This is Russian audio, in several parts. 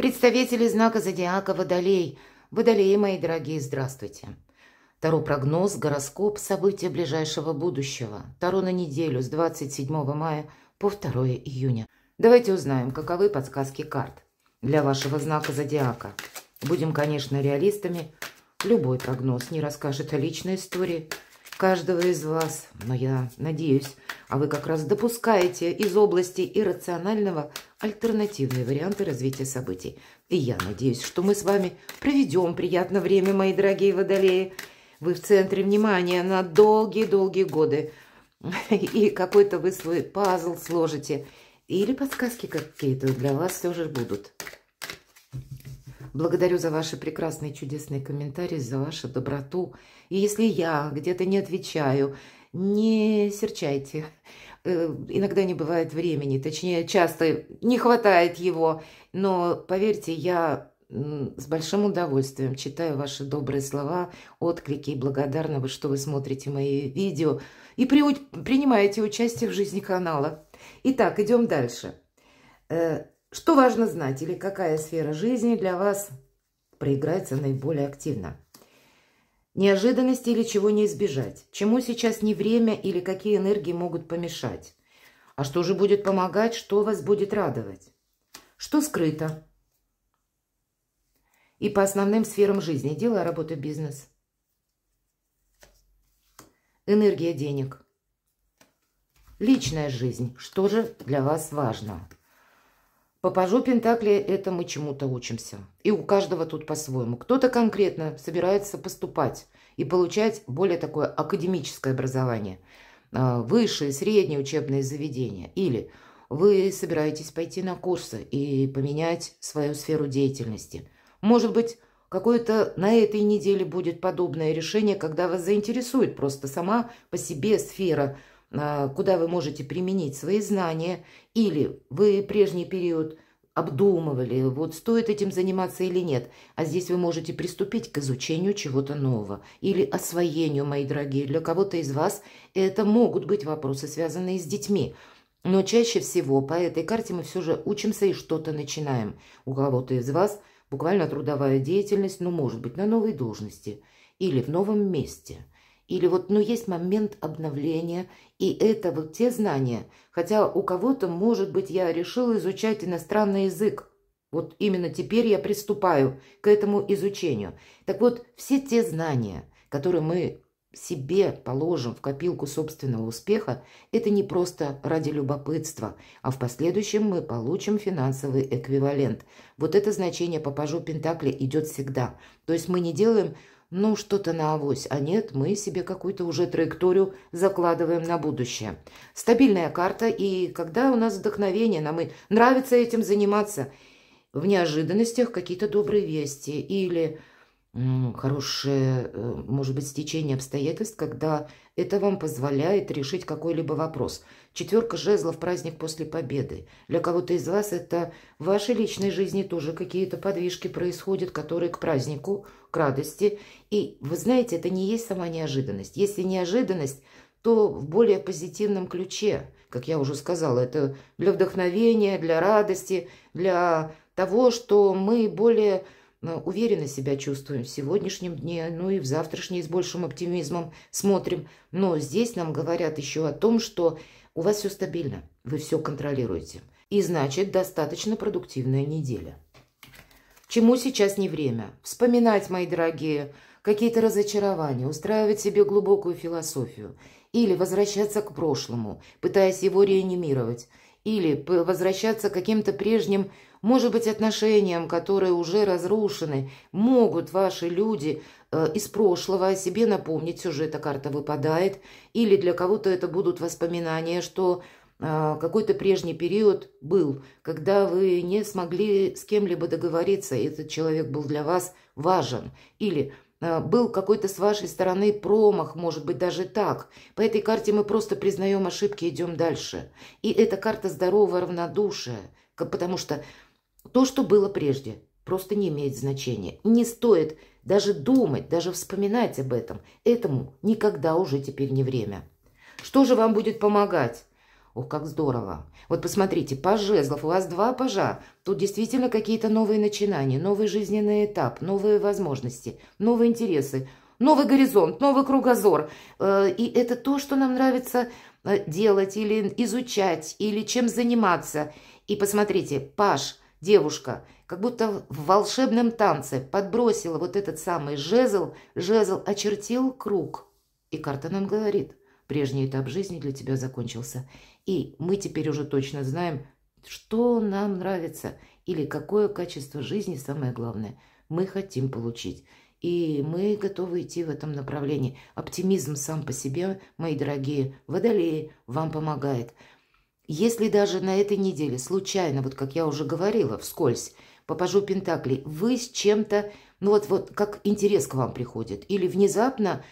Представители знака зодиака Водолей. Водолеи, мои дорогие, здравствуйте. Таро-прогноз, гороскоп, события ближайшего будущего. Таро на неделю с 27 мая по 2 июня. Давайте узнаем, каковы подсказки карт для вашего знака зодиака. Будем, конечно, реалистами. Любой прогноз не расскажет о личной истории каждого из вас. Но я надеюсь, а вы как раз допускаете из области иррационального альтернативные варианты развития событий. И я надеюсь, что мы с вами проведем приятное время, мои дорогие водолеи. Вы в центре внимания на долгие-долгие годы. И какой-то вы свой пазл сложите. Или подсказки какие-то для вас все же будут. Благодарю за ваши прекрасные, чудесные комментарии, за вашу доброту. И если я где-то не отвечаю, не серчайте. Иногда не бывает времени, точнее, часто не хватает его. Но, поверьте, я с большим удовольствием читаю ваши добрые слова, отклики и благодарна, что вы смотрите мои видео и принимаете участие в жизни канала. Итак, идем дальше. Что важно знать или какая сфера жизни для вас проиграется наиболее активно? Неожиданности или чего не избежать? Чему сейчас не время или какие энергии могут помешать? А что же будет помогать, что вас будет радовать? Что скрыто? И по основным сферам жизни. Дело, работа, бизнес. Энергия денег. Личная жизнь. Что же для вас важно? По пажу Пентаклей это мы чему-то учимся. И у каждого тут по-своему. Кто-то конкретно собирается поступать и получать более такое академическое образование. Высшие, средние учебные заведения. Или вы собираетесь пойти на курсы и поменять свою сферу деятельности. Может быть, какое-то на этой неделе будет подобное решение, когда вас заинтересует просто сама по себе сфера, куда вы можете применить свои знания, или вы прежний период обдумывали, вот стоит этим заниматься или нет, а здесь вы можете приступить к изучению чего-то нового или освоению, мои дорогие. Для кого-то из вас это могут быть вопросы, связанные с детьми, но чаще всего по этой карте мы все же учимся и что-то начинаем. У кого-то из вас буквально трудовая деятельность, ну, может быть, на новой должности или в новом месте. Или вот, ну, есть момент обновления, и это вот те знания. Хотя у кого-то, может быть, я решила изучать иностранный язык. Вот именно теперь я приступаю к этому изучению. Так вот, все те знания, которые мы себе положим в копилку собственного успеха, это не просто ради любопытства, а в последующем мы получим финансовый эквивалент. Вот это значение по пажу Пентаклей идет всегда. То есть мы не делаем, ну, что-то на авось, а нет, мы себе какую-то уже траекторию закладываем на будущее. Стабильная карта, и когда у нас вдохновение, нам и нравится этим заниматься, в неожиданностях какие-то добрые вести или хорошее, может быть, стечение обстоятельств, когда это вам позволяет решить какой-либо вопрос. Четверка жезлов, праздник после победы. Для кого-то из вас это в вашей личной жизни тоже какие-то подвижки происходят, которые к празднику, к радости. И вы знаете, это не есть сама неожиданность. Если неожиданность, то в более позитивном ключе. Как я уже сказала, это для вдохновения, для радости, для того, что мы более уверенно себя чувствуем в сегодняшнем дне, ну и в завтрашний с большим оптимизмом смотрим. Но здесь нам говорят еще о том, что у вас все стабильно, вы все контролируете. И значит, достаточно продуктивная неделя. Чему сейчас не время? Вспоминать, мои дорогие, какие-то разочарования, устраивать себе глубокую философию. Или возвращаться к прошлому, пытаясь его реанимировать. Или возвращаться к каким-то прежним, может быть, отношениям, которые уже разрушены. Могут ваши люди из прошлого о себе напомнить, сюжета карта выпадает. Или для кого-то это будут воспоминания, что какой-то прежний период был, когда вы не смогли с кем-либо договориться, и этот человек был для вас важен. Или был какой-то с вашей стороны промах, может быть, даже так. По этой карте мы просто признаем ошибки и идем дальше. И эта карта здорового равнодушия, потому что то, что было прежде, просто не имеет значения. Не стоит даже думать, даже вспоминать об этом. Этому никогда уже теперь не время. Что же вам будет помогать? Ох, как здорово. Вот посмотрите, паж жезлов, у вас 2 пажа. Тут действительно какие-то новые начинания, новый жизненный этап, новые возможности, новые интересы, новый горизонт, новый кругозор. И это то, что нам нравится делать или изучать, или чем заниматься. И посмотрите, паж, девушка, как будто в волшебном танце подбросила вот этот самый жезл, жезл очертил круг. И карта нам говорит, прежний этап жизни для тебя закончился. И мы теперь уже точно знаем, что нам нравится или какое качество жизни, самое главное, мы хотим получить. И мы готовы идти в этом направлении. Оптимизм сам по себе, мои дорогие водолеи, вам помогает. Если даже на этой неделе случайно, вот как я уже говорила вскользь, по пажу пентаклей, вы с чем-то, ну вот как интерес к вам приходит, или внезапно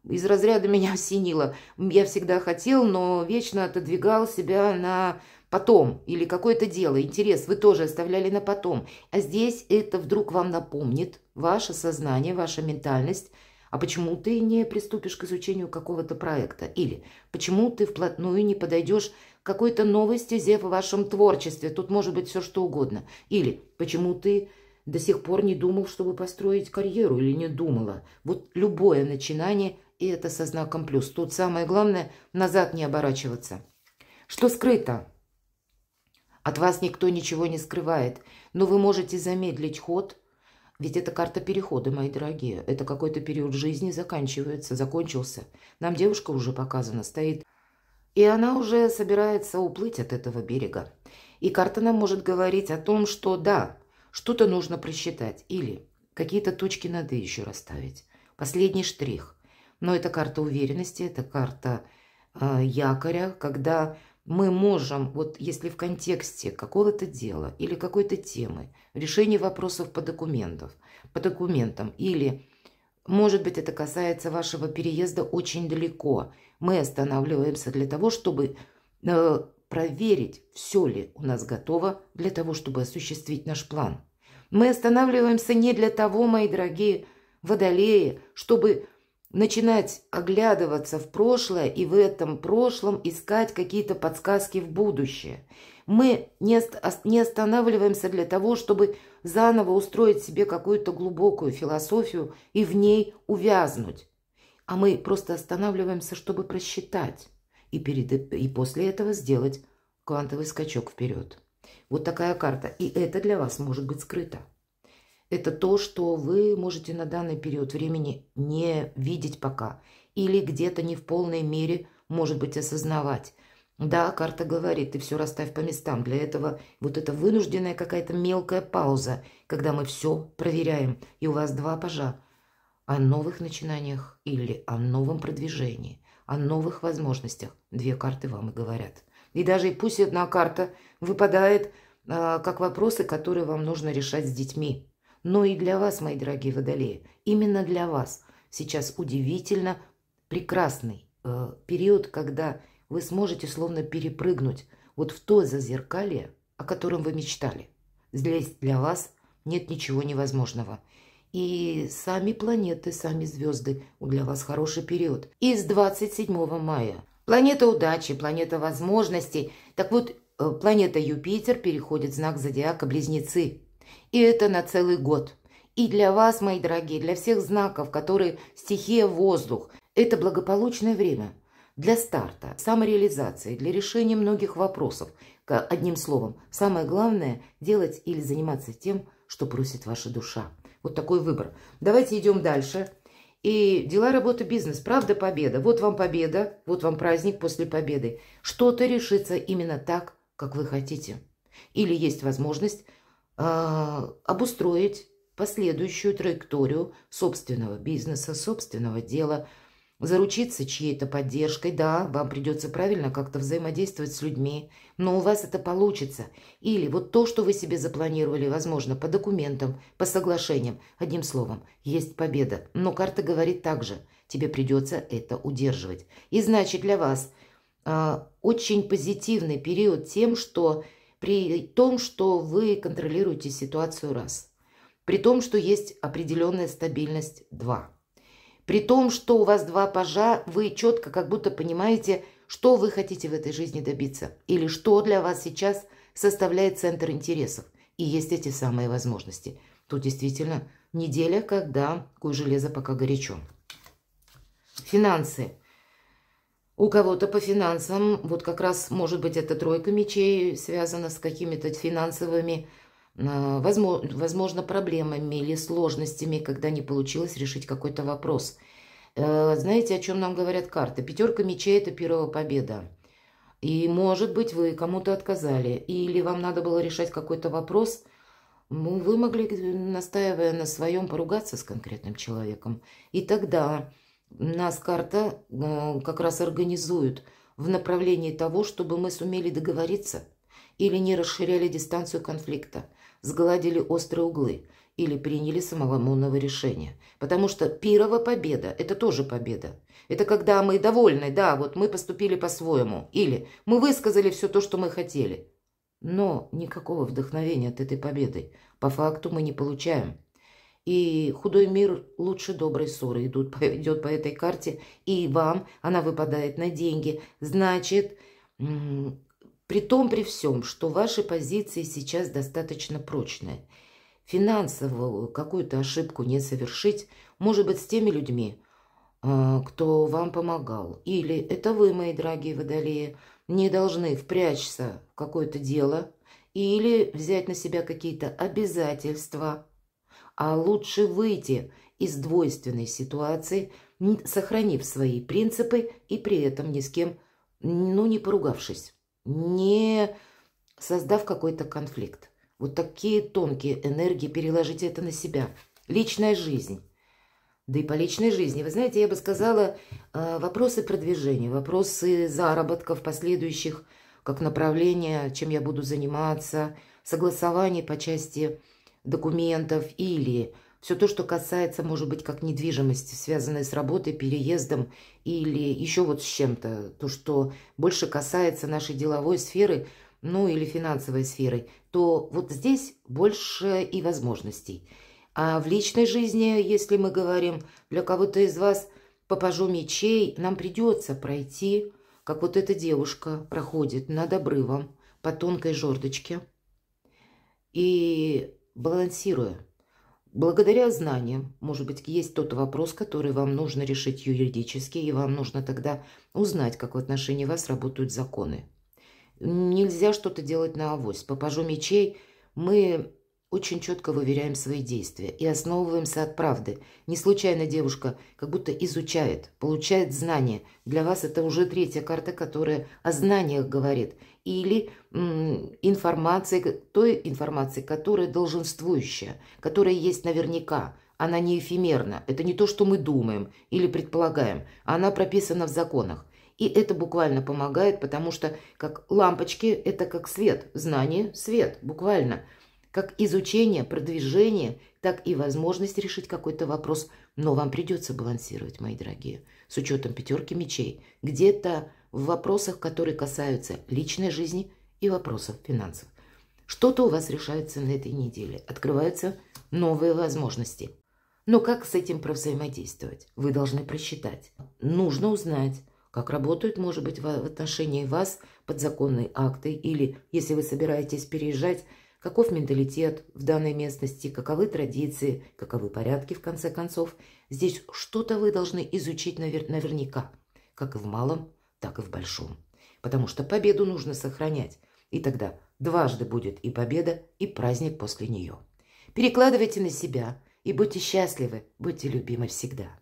из разряда меня осенило, я всегда хотел, но вечно отодвигал себя на потом, или какое-то дело, интерес вы тоже оставляли на потом, а здесь это вдруг вам напомнит, ваше сознание, ваша ментальность, а почему ты не приступишь к изучению какого-то проекта, или почему ты вплотную не подойдешь к какой-то новой стезе в вашем творчестве, тут может быть все что угодно, или почему ты до сих пор не думал, чтобы построить карьеру, или не думала. Вот любое начинание, и это со знаком плюс. Тут самое главное назад не оборачиваться. Что скрыто? От вас никто ничего не скрывает, но вы можете замедлить ход, ведь это карта перехода, мои дорогие. Это какой-то период жизни заканчивается, закончился. Нам девушка уже показана, стоит, и она уже собирается уплыть от этого берега. И карта нам может говорить о том, что да, что-то нужно просчитать или какие-то точки над «и» еще расставить. Последний штрих. Но это карта уверенности, это карта якоря, когда мы можем, вот если в контексте какого-то дела или какой-то темы, решения вопросов по документам, или, может быть, это касается вашего переезда очень далеко, мы останавливаемся для того, чтобы проверить, все ли у нас готово для того, чтобы осуществить наш план. Мы останавливаемся не для того, мои дорогие водолеи, чтобы начинать оглядываться в прошлое и в этом прошлом искать какие-то подсказки в будущее. Мы не останавливаемся для того, чтобы заново устроить себе какую-то глубокую философию и в ней увязнуть. А мы просто останавливаемся, чтобы просчитать и после этого сделать квантовый скачок вперед. Вот такая карта. И это для вас может быть скрыто. Это то, что вы можете на данный период времени не видеть пока. Или где-то не в полной мере, может быть, осознавать. Да, карта говорит, ты все расставь по местам. Для этого вот это вынужденная какая-то мелкая пауза, когда мы все проверяем. И у вас 2 пажа о новых начинаниях или о новом продвижении, о новых возможностях. 2 карты вам и говорят. И даже пусть одна карта выпадает как вопросы, которые вам нужно решать с детьми. Но и для вас, мои дорогие водолеи, именно для вас сейчас удивительно прекрасный период, когда вы сможете словно перепрыгнуть вот в то зазеркалье, о котором вы мечтали. Здесь для вас нет ничего невозможного. И сами планеты, сами звезды для вас хороший период. И с 27 мая планета удачи, планета возможностей. Так вот, планета Юпитер переходит в знак зодиака Близнецы. И это на целый год. И для вас, мои дорогие, для всех знаков, которые стихия воздух, это благополучное время для старта, самореализации, для решения многих вопросов. Одним словом, самое главное – делать или заниматься тем, что просит ваша душа. Вот такой выбор. Давайте идем дальше. И дела, работа, бизнес. Правда, победа. Вот вам победа, вот вам праздник после победы. Что-то решится именно так, как вы хотите. Или есть возможность обустроить последующую траекторию собственного бизнеса, собственного дела, заручиться чьей-то поддержкой. Да, вам придется правильно как-то взаимодействовать с людьми, но у вас это получится. Или вот то, что вы себе запланировали, возможно, по документам, по соглашениям. Одним словом, есть победа. Но карта говорит также, тебе придется это удерживать. И значит для вас очень позитивный период тем, что при том, что вы контролируете ситуацию раз, при том, что есть определенная стабильность 2, при том, что у вас 2 пажа, вы четко как будто понимаете, что вы хотите в этой жизни добиться, или что для вас сейчас составляет центр интересов. И есть эти самые возможности. Тут действительно неделя, когда куй железо пока горячо. Финансы. У кого-то по финансам, вот как раз, может быть, это тройка мечей связана с какими-то финансовыми, возможно, проблемами или сложностями, когда не получилось решить какой-то вопрос. Знаете, о чем нам говорят карты? Пятерка мечей – это первая победа. И, может быть, вы кому-то отказали, или вам надо было решать какой-то вопрос, вы могли, настаивая на своем, поругаться с конкретным человеком. И тогда нас карта как раз организует в направлении того, чтобы мы сумели договориться или не расширяли дистанцию конфликта, сгладили острые углы или приняли самоломонное решение. Потому что пирова победа – это тоже победа. Это когда мы довольны, да, вот мы поступили по-своему, или мы высказали все то, что мы хотели. Но никакого вдохновения от этой победы по факту мы не получаем. И худой мир лучше доброй ссоры идет по этой карте, и вам она выпадает на деньги. Значит, при всем, что ваши позиции сейчас достаточно прочные, финансовую какую-то ошибку не совершить, может быть, с теми людьми, кто вам помогал. Или это вы, мои дорогие водолеи, не должны впрячься в какое-то дело или взять на себя какие-то обязательства, а лучше выйти из двойственной ситуации, сохранив свои принципы и при этом ни с кем, не поругавшись, не создав какой-то конфликт. Вот такие тонкие энергии, переложите это на себя. Личная жизнь. Да и по личной жизни, вы знаете, я бы сказала, вопросы продвижения, вопросы заработков последующих, как направление, чем я буду заниматься, согласование по части документов или все то, что касается, может быть, как недвижимости, связанной с работой, переездом или еще вот с чем-то, то, что больше касается нашей деловой сферы, или финансовой сферы, то вот здесь больше и возможностей. А в личной жизни, если мы говорим, для кого-то из вас по пажу мечей, нам придется пройти, как вот эта девушка проходит над обрывом по тонкой жердочке и балансируя. Благодаря знаниям, может быть, есть тот вопрос, который вам нужно решить юридически, и вам нужно тогда узнать, как в отношении вас работают законы. Нельзя что-то делать на авось. По пажу мечей мы очень четко выверяем свои действия и основываемся от правды. Не случайно девушка как будто изучает, получает знания. Для вас это уже третья карта, которая о знаниях говорит. Или информации, той информации, которая долженствующая, которая есть наверняка. Она не эфемерна. Это не то, что мы думаем или предполагаем. Она прописана в законах. И это буквально помогает, потому что как лампочки, это как свет. Знание – свет, буквально. Как изучение, продвижение, так и возможность решить какой-то вопрос. Но вам придется балансировать, мои дорогие, с учетом пятерки мечей. Где-то в вопросах, которые касаются личной жизни и вопросов финансов. Что-то у вас решается на этой неделе. Открываются новые возможности. Но как с этим взаимодействовать? Вы должны просчитать. Нужно узнать, как работают, может быть, в отношении вас подзаконные акты. Или, если вы собираетесь переезжать, каков менталитет в данной местности, каковы традиции, каковы порядки, в конце концов. Здесь что-то вы должны изучить наверняка, как и в малом, так и в большом. Потому что победу нужно сохранять. И тогда дважды будет и победа, и праздник после нее. Перекладывайте на себя и будьте счастливы, будьте любимы всегда.